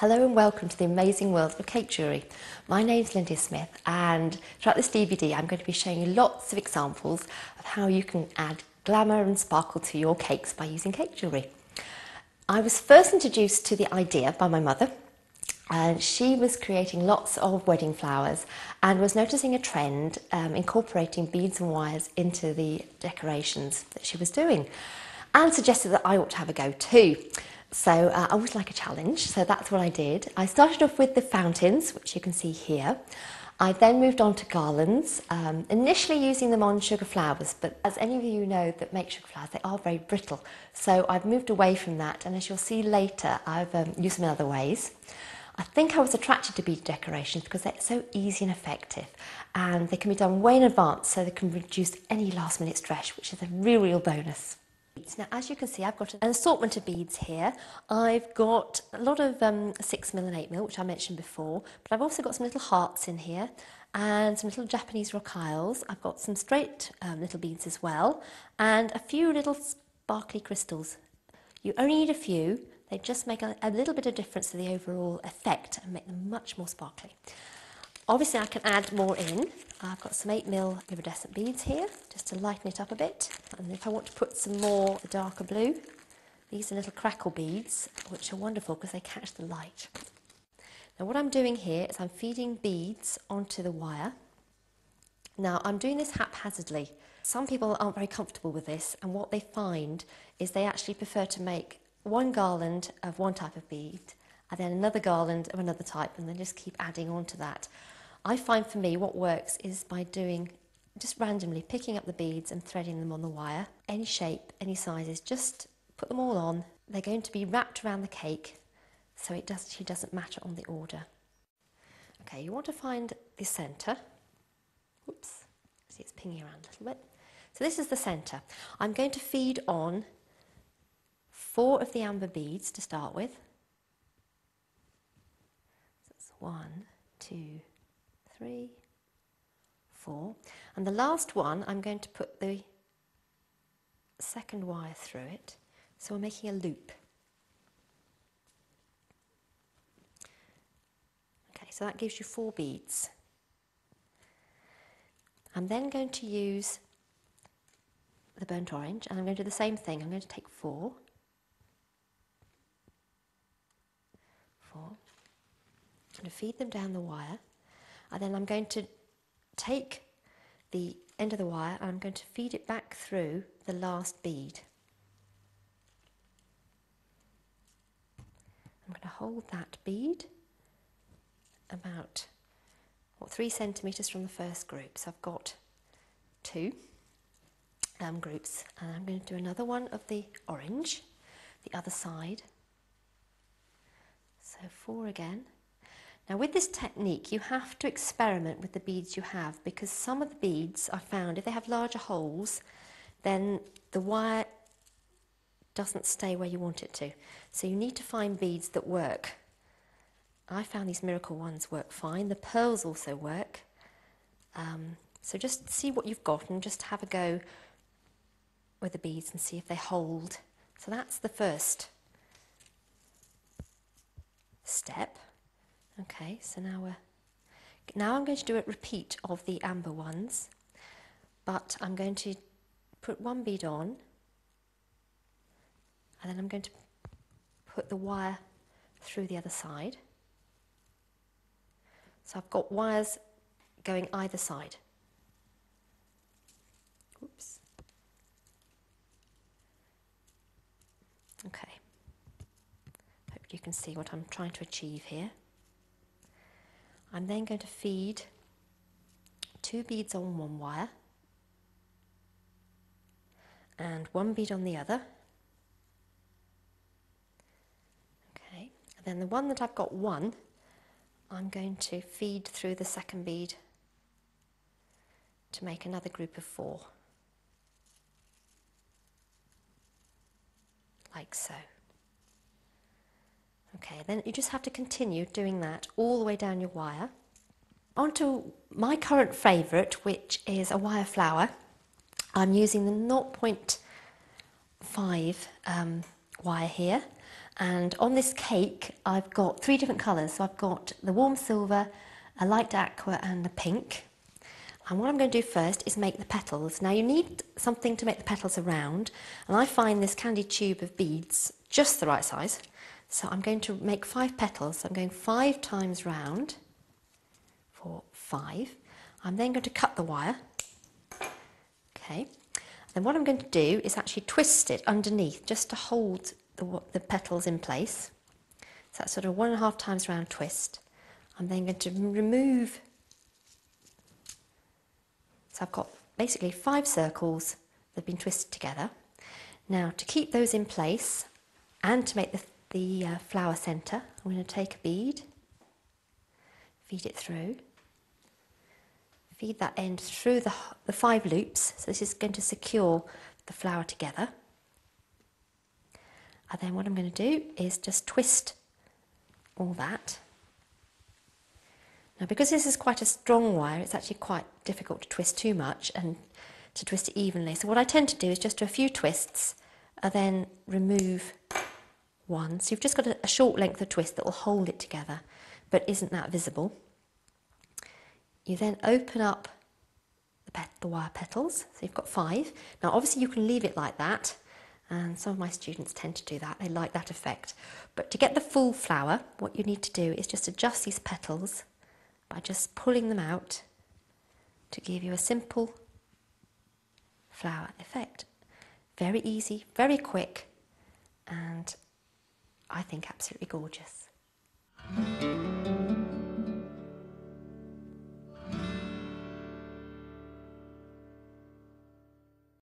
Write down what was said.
Hello and welcome to the amazing world of cake jewellery. My name's Lindy Smith, and throughout this DVD I'm going to be showing you lots of examples of how you can add glamour and sparkle to your cakes by using cake jewellery. I was first introduced to the idea by my mother, and she was creating lots of wedding flowers and was noticing a trend incorporating beads and wires into the decorations that she was doing, and suggested that I ought to have a go too. So I always like a challenge, so that's what I did. I started off with the fountains, which you can see here. I then moved on to garlands, initially using them on sugar flowers, but as any of you know that make sugar flowers, they are very brittle. So I've moved away from that, and as you'll see later, I've used them in other ways. I think I was attracted to bead decorations because they're so easy and effective, and they can be done way in advance, so they can reduce any last minute stress, which is a real bonus. Now, as you can see, I've got an assortment of beads here. I've got a lot of 6mm and 8mm, which I mentioned before, but I've also got some little hearts in here and some little Japanese rock isles. I've got some straight little beads as well, and a few little sparkly crystals. You only need a few. They just make a little bit of difference to the overall effect and make them much more sparkly. Obviously, I can add more in. I've got some 8mm iridescent beads here, just to lighten it up a bit. And if I want to put some more darker blue, these are little crackle beads, which are wonderful because they catch the light. Now, what I'm doing here is I'm feeding beads onto the wire. Now, I'm doing this haphazardly. Some people aren't very comfortable with this, and what they find is they actually prefer to make one garland of one type of bead, and then another garland of another type, and then just keep adding on to that. I find for me what works is by doing just randomly picking up the beads and threading them on the wire, any shape, any sizes, just put them all on. They're going to be wrapped around the cake, so it actually doesn't matter on the order. Okay, you want to find the centre. Oops, see it's pinging around a little bit. So this is the centre. I'm going to feed on 4 of the amber beads to start with. So it's 1, 2, 3, 4, and the last one I'm going to put the second wire through it, so we're making a loop. Okay, so that gives you 4 beads. I'm then going to use the burnt orange, and I'm going to do the same thing. I'm going to take 4, I'm going to feed them down the wire, and then I'm going to take the end of the wire and I'm going to feed it back through the last bead. I'm going to hold that bead about 3 centimetres from the first group. So I've got 2 groups, and I'm going to do another one of the orange, the other side. So 4 again. Now, with this technique, you have to experiment with the beads you have, because some of the beads I found, if they have larger holes, then the wire doesn't stay where you want it to. So you need to find beads that work. I found these miracle ones work fine. The pearls also work. So just see what you've got and just have a go with the beads and see if they hold. So that's the first step. Okay, so now I'm going to do a repeat of the amber ones, but I'm going to put 1 bead on, and then I'm going to put the wire through the other side. So I've got wires going either side. Oops. Okay. Hope you can see what I'm trying to achieve here. I'm then going to feed 2 beads on one wire and 1 bead on the other. Okay, and then the one that I've got 1, I'm going to feed through the second bead to make another group of 4, like so. Okay, then you just have to continue doing that all the way down your wire. On to my current favourite, which is a wire flower. I'm using the 0.5 wire here, And on this cake, I've got 3 different colours. So I've got the warm silver, a light aqua and the pink. And what I'm going to do first is make the petals. Now you need something to make the petals around, and I find this candy tube of beads just the right size. So I'm going to make 5 petals. So I'm going 5 times round for 5. I'm then going to cut the wire. Okay. Then what I'm going to do is actually twist it underneath just to hold the petals in place. So that's sort of 1.5 times round twist. I'm then going to remove. So I've got basically 5 circles that have been twisted together. Now to keep those in place and to make the flower centre, I'm going to take a bead, feed it through, feed that end through the 5 loops. So this is going to secure the flower together. And then what I'm going to do is just twist all that. Now because this is quite a strong wire, it's actually quite difficult to twist too much and to twist it evenly. So what I tend to do is just do a few twists and then remove one. So you've just got a short length of twist that will hold it together, but isn't that visible. You then open up the wire petals, so you've got 5. Now obviously you can leave it like that, and some of my students tend to do that, they like that effect. But to get the full flower, what you need to do is just adjust these petals by just pulling them out to give you a simple flower effect. Very easy, very quick, and I think absolutely gorgeous.